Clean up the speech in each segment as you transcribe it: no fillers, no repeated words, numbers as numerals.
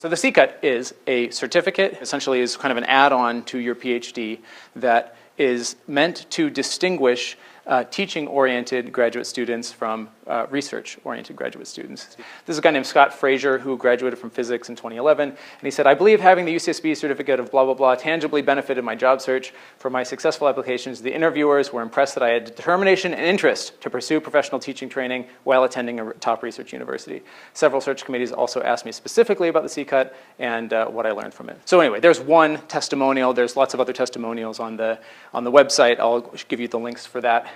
So the CCUT is a certificate, essentially is kind of an add-on to your PhD that is meant to distinguish teaching-oriented graduate students from research-oriented graduate students. This is a guy named Scott Fraser who graduated from physics in 2011, and he said, "I believe having the UCSB certificate of blah, blah, blah tangibly benefited my job search. For my successful applications, the interviewers were impressed that I had determination and interest to pursue professional teaching training while attending a top research university. Several search committees also asked me specifically about the CCUT and what I learned from it." So anyway, there's one testimonial. There's lots of other testimonials on the website. I'll give you the links for that.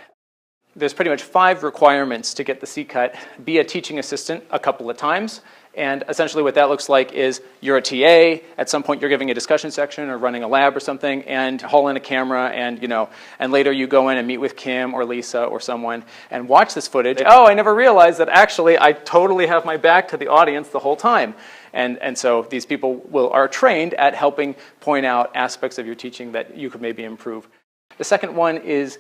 There's pretty much 5 requirements to get the CCUT. Be a teaching assistant a couple of times. And essentially what that looks like is you're a TA, at some point you're giving a discussion section or running a lab or something, and haul in a camera, and and later you go in and meet with Kim or Lisa or someone and watch this footage. Oh, I never realized that actually I totally have my back to the audience the whole time. And so these people are trained at helping point out aspects of your teaching that you could maybe improve. The second one is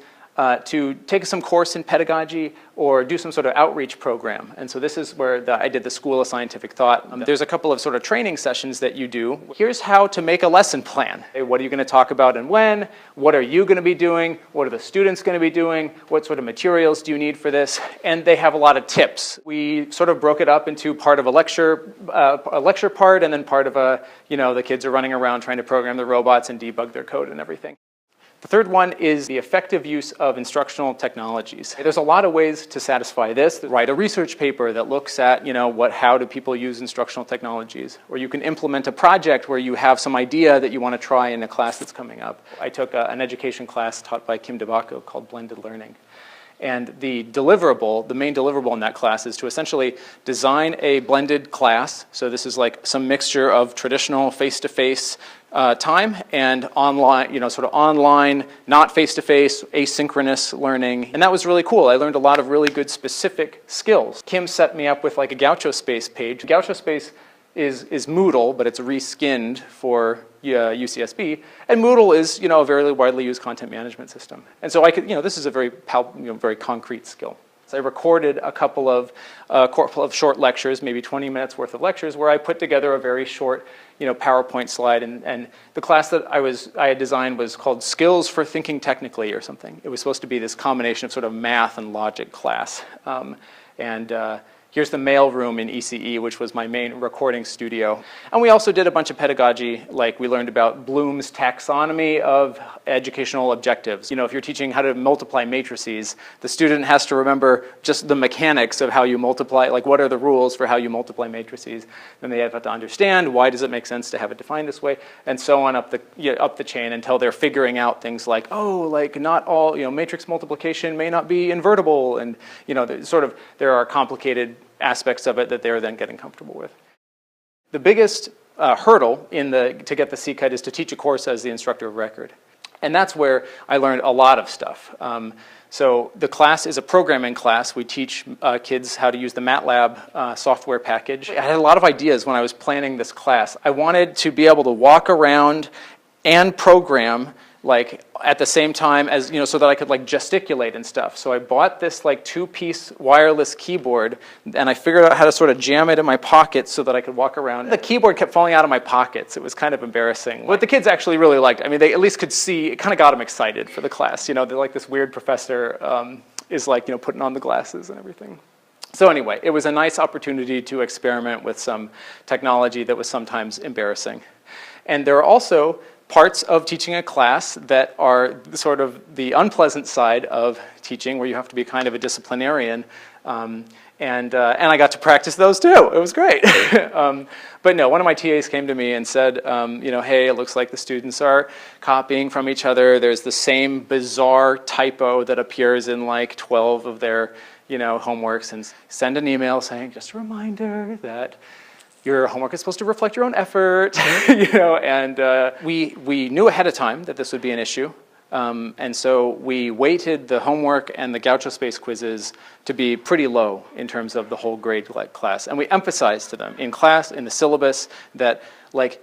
to take some course in pedagogy or do some sort of outreach program. And so this is where I did the School of Scientific Thought. There's a couple of sort of training sessions that you do. Here's how to make a lesson plan. What are you going to talk about and when? What are you going to be doing? What are the students going to be doing? What sort of materials do you need for this? And they have a lot of tips. We sort of broke it up into part of a lecture part, and then part of the kids are running around trying to program the robots and debug their code and everything. The third one is the effective use of instructional technologies. There's a lot of ways to satisfy this. Write a research paper that looks at, how do people use instructional technologies. Or you can implement a project where you have some idea that you want to try in a class that's coming up. I took an education class taught by Kim DeBacco called Blended Learning. And the main deliverable in that class is to essentially design a blended class. So this is like some mixture of traditional face-to-face time and online, sort of online, not face-to-face, asynchronous learning. And that was really cool. I learned a lot of really good specific skills. Kim set me up with like a GauchoSpace page. GauchoSpace is Moodle, but it's reskinned for UCSB. And Moodle is, a very widely used content management system. And so I could, this is a very very concrete skill. So I recorded a couple of short lectures, maybe 20 minutes worth of lectures, where I put together a very short, PowerPoint slide. And the class that I had designed was called Skills for Thinking Technically or something. It was supposed to be this combination of sort of math and logic class. Here's the mail room in ECE, which was my main recording studio. And we also did a bunch of pedagogy, like we learned about Bloom's taxonomy of educational objectives. If you're teaching how to multiply matrices, the student has to remember just the mechanics of how you multiply, like what are the rules for how you multiply matrices. Then they have to understand why does it make sense to have it defined this way, and so on up the chain until they're figuring out things like, not all, matrix multiplication may not be invertible, and there are complicated aspects of it that they're then getting comfortable with. The biggest hurdle to get the CCUT is to teach a course as the instructor of record. And that's where I learned a lot of stuff. So the class is a programming class. We teach kids how to use the MATLAB software package. I had a lot of ideas when I was planning this class. I wanted to be able to walk around and program at the same time as, so that I could gesticulate and stuff. So I bought this 2-piece wireless keyboard, and I figured out how to sort of jam it in my pockets so that I could walk around. The keyboard kept falling out of my pockets. It was kind of embarrassing. What the kids actually really liked, they at least could see, it kind of got them excited for the class. They're like this weird professor is putting on the glasses and everything. So anyway, it was a nice opportunity to experiment with some technology that was sometimes embarrassing. And there are also parts of teaching a class that are sort of the unpleasant side of teaching, where you have to be kind of a disciplinarian. And I got to practice those too. It was great. But no, one of my TAs came to me and said, hey, it looks like the students are copying from each other. There's the same bizarre typo that appears in 12 of their homeworks, and send an email saying, just a reminder that your homework is supposed to reflect your own effort, and we knew ahead of time that this would be an issue. And so we weighted the homework and the GauchoSpace quizzes to be pretty low in terms of the whole grade class. And we emphasized to them in class, in the syllabus, that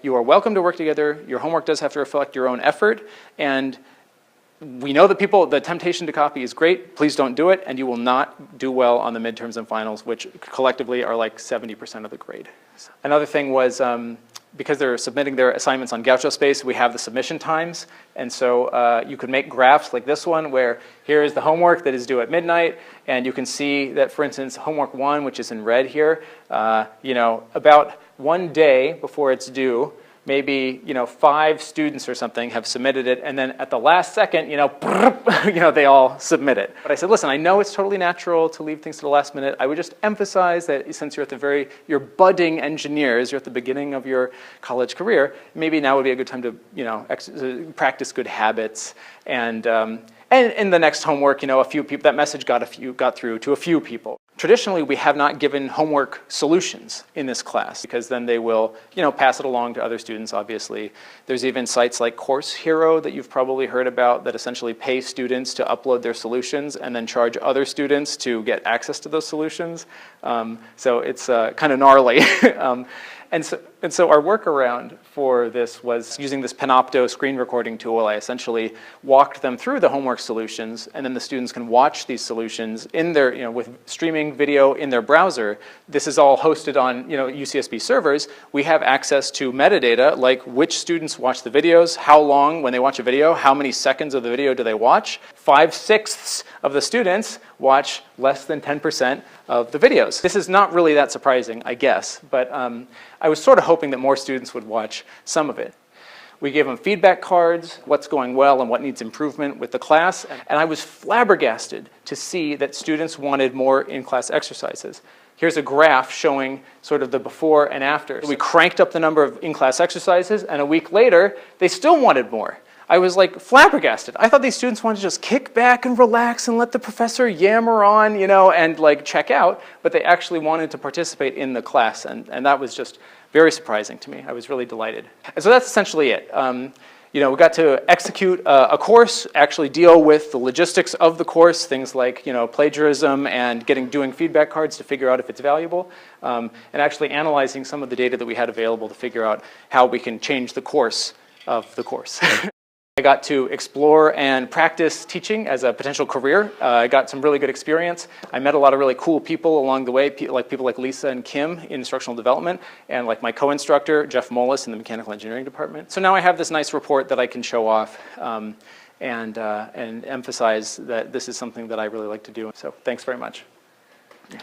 you are welcome to work together, your homework does have to reflect your own effort, and we know that the temptation to copy is great, please don't do it, and you will not do well on the midterms and finals, which collectively are 70% of the grade. Another thing was because they're submitting their assignments on GauchoSpace, we have the submission times. And so you could make graphs like this one, where here is the homework that is due at midnight, and you can see that, for instance, homework 1, which is in red here, about 1 day before it's due, maybe 5 students or something have submitted it, and then at the last second, they all submit it. But I said, listen, I know it's totally natural to leave things to the last minute. I would just emphasize that since you're at you're budding engineers, you're at the beginning of your college career, maybe now would be a good time to practice good habits. And in the next homework, a few people, that message got through to a few people. Traditionally, we have not given homework solutions in this class, because then they will, pass it along to other students, obviously. There's even sites like Course Hero that you've probably heard about that essentially pay students to upload their solutions and then charge other students to get access to those solutions. So it's kind of gnarly. And so our workaround for this was using this Panopto screen recording tool. I essentially walked them through the homework solutions, and then the students can watch these solutions in their, with streaming video in their browser. This is all hosted on, UCSB servers. We have access to metadata, like which students watch the videos, how long when they watch a video, how many seconds of the video do they watch. 5/6 of the students watch less than 10% of the videos. This is not really that surprising, I guess, but I was sort of hoping that more students would watch some of it. We gave them feedback cards, what's going well and what needs improvement with the class, and I was flabbergasted to see that students wanted more in-class exercises. Here's a graph showing sort of the before and after. We cranked up the number of in-class exercises, and a week later, they still wanted more. I was like flabbergasted. I thought these students wanted to just kick back and relax and let the professor yammer on, and like check out, but they actually wanted to participate in the class, and that was just very surprising to me. I was really delighted. And so that's essentially it. We got to execute a course, actually deal with the logistics of the course, things like plagiarism and doing feedback cards to figure out if it's valuable, and actually analyzing some of the data that we had available to figure out how we can change the course of the course. I got to explore and practice teaching as a potential career. I got some really good experience. I met a lot of really cool people along the way, people like Lisa and Kim in instructional development, and like my co-instructor, Jeff Molis in the mechanical engineering department. So now I have this nice report that I can show off and emphasize that this is something that I really like to do. So thanks very much. Yeah.